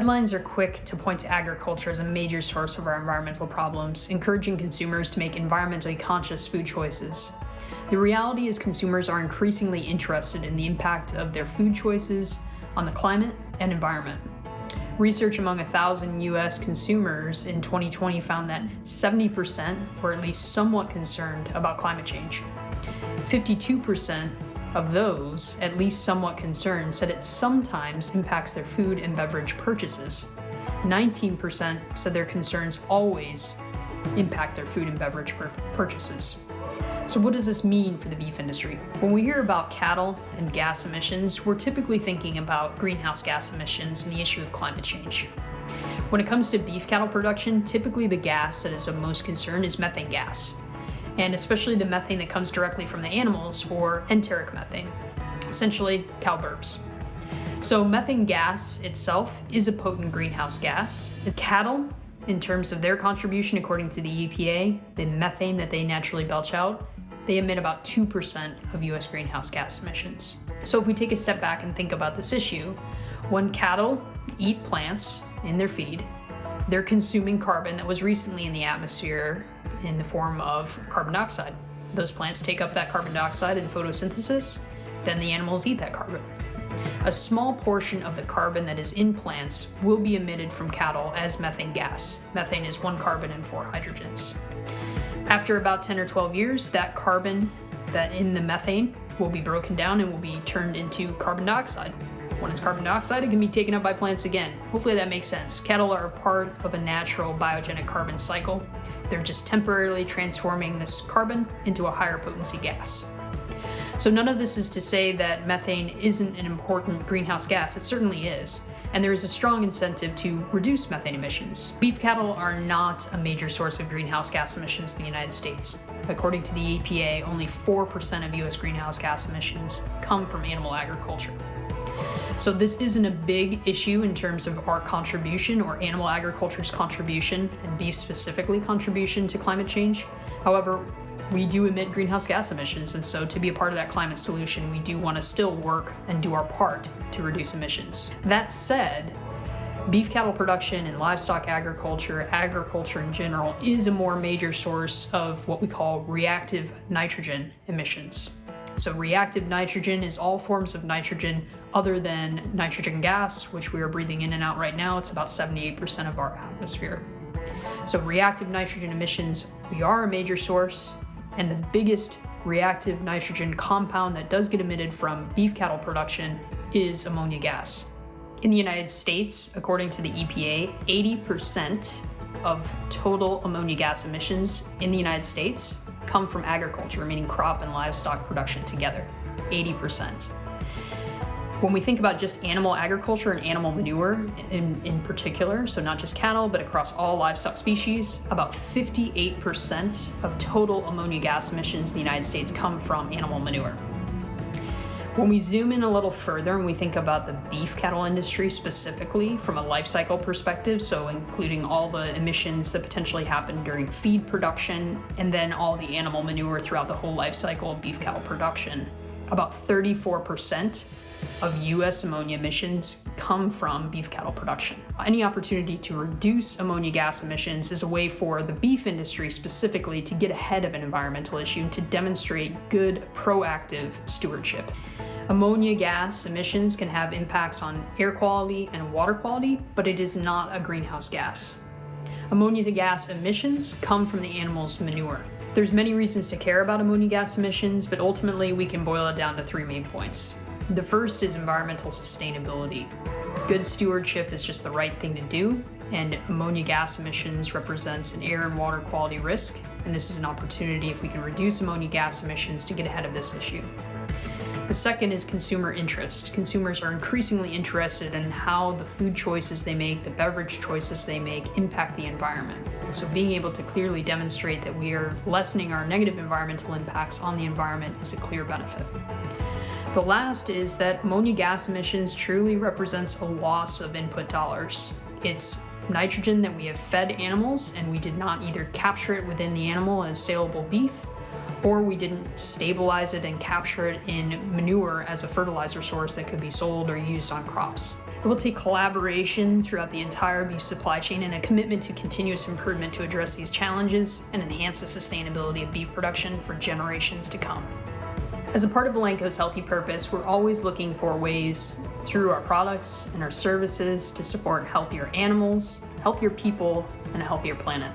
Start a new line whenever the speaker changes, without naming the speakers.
Headlines are quick to point to agriculture as a major source of our environmental problems, encouraging consumers to make environmentally conscious food choices. The reality is consumers are increasingly interested in the impact of their food choices on the climate and environment. Research among 1,000 US consumers in 2020 found that 70% were at least somewhat concerned about climate change. 52% of those, at least somewhat concerned, said it sometimes impacts their food and beverage purchases. 19% said their concerns always impact their food and beverage purchases. So what does this mean for the beef industry? When we hear about cattle and gas emissions, we're typically thinking about greenhouse gas emissions and the issue of climate change. When it comes to beef cattle production, typically the gas that is of most concern is methane gas, and especially the methane that comes directly from the animals, or enteric methane, essentially cow burps. So methane gas itself is a potent greenhouse gas. Cattle, in terms of their contribution according to the EPA, the methane that they naturally belch out, they emit about 2% of US greenhouse gas emissions. So if we take a step back and think about this issue, when cattle eat plants in their feed, they're consuming carbon that was recently in the atmosphere in the form of carbon dioxide. Those plants take up that carbon dioxide in photosynthesis, then the animals eat that carbon. A small portion of the carbon that is in plants will be emitted from cattle as methane gas. Methane is 1 carbon and 4 hydrogens. After about 10 or 12 years, that carbon that in the methane will be broken down and will be turned into carbon dioxide. When it's carbon dioxide, it can be taken up by plants again. Hopefully that makes sense. Cattle are a part of a natural biogenic carbon cycle. They're just temporarily transforming this carbon into a higher potency gas. So none of this is to say that methane isn't an important greenhouse gas. It certainly is. And there is a strong incentive to reduce methane emissions. Beef cattle are not a major source of greenhouse gas emissions in the United States. According to the EPA, only 4% of US greenhouse gas emissions come from animal agriculture. So this isn't a big issue in terms of our contribution or animal agriculture's contribution, and beef specifically contribution to climate change. However, we do emit greenhouse gas emissions, and so to be a part of that climate solution, we do want to still work and do our part to reduce emissions. That said, beef cattle production and livestock agriculture, agriculture in general, is a more major source of what we call reactive nitrogen emissions. So reactive nitrogen is all forms of nitrogen other than nitrogen gas, which we are breathing in and out right now. It's about 78% of our atmosphere. So reactive nitrogen emissions, we are a major source, and the biggest reactive nitrogen compound that does get emitted from beef cattle production is ammonia gas. In the United States, according to the EPA, 80% of total ammonia gas emissions in the United States come from agriculture, meaning crop and livestock production together, 80%. When we think about just animal agriculture and animal manure in particular, so not just cattle, but across all livestock species, about 58% of total ammonia gas emissions in the United States come from animal manure. When we zoom in a little further and we think about the beef cattle industry specifically from a life cycle perspective, so including all the emissions that potentially happen during feed production and then all the animal manure throughout the whole life cycle of beef cattle production, about 34% of US ammonia emissions come from beef cattle production. Any opportunity to reduce ammonia gas emissions is a way for the beef industry specifically to get ahead of an environmental issue and to demonstrate good proactive stewardship. Ammonia gas emissions can have impacts on air quality and water quality, but it is not a greenhouse gas. Ammonia gas emissions come from the animal's manure. There's many reasons to care about ammonia gas emissions, but ultimately we can boil it down to 3 main points. The first is environmental sustainability. Good stewardship is just the right thing to do, and ammonia gas emissions represents an air and water quality risk, and this is an opportunity if we can reduce ammonia gas emissions to get ahead of this issue. The second is consumer interest. Consumers are increasingly interested in how the food choices they make, the beverage choices they make, impact the environment. So being able to clearly demonstrate that we are lessening our negative environmental impacts on the environment is a clear benefit. The last is that ammonia gas emissions truly represents a loss of input dollars. It's nitrogen that we have fed animals and we did not either capture it within the animal as saleable beef, or we didn't stabilize it and capture it in manure as a fertilizer source that could be sold or used on crops. It will take collaboration throughout the entire beef supply chain and a commitment to continuous improvement to address these challenges and enhance the sustainability of beef production for generations to come. As a part of Elanco's healthy purpose, we're always looking for ways through our products and our services to support healthier animals, healthier people, and a healthier planet.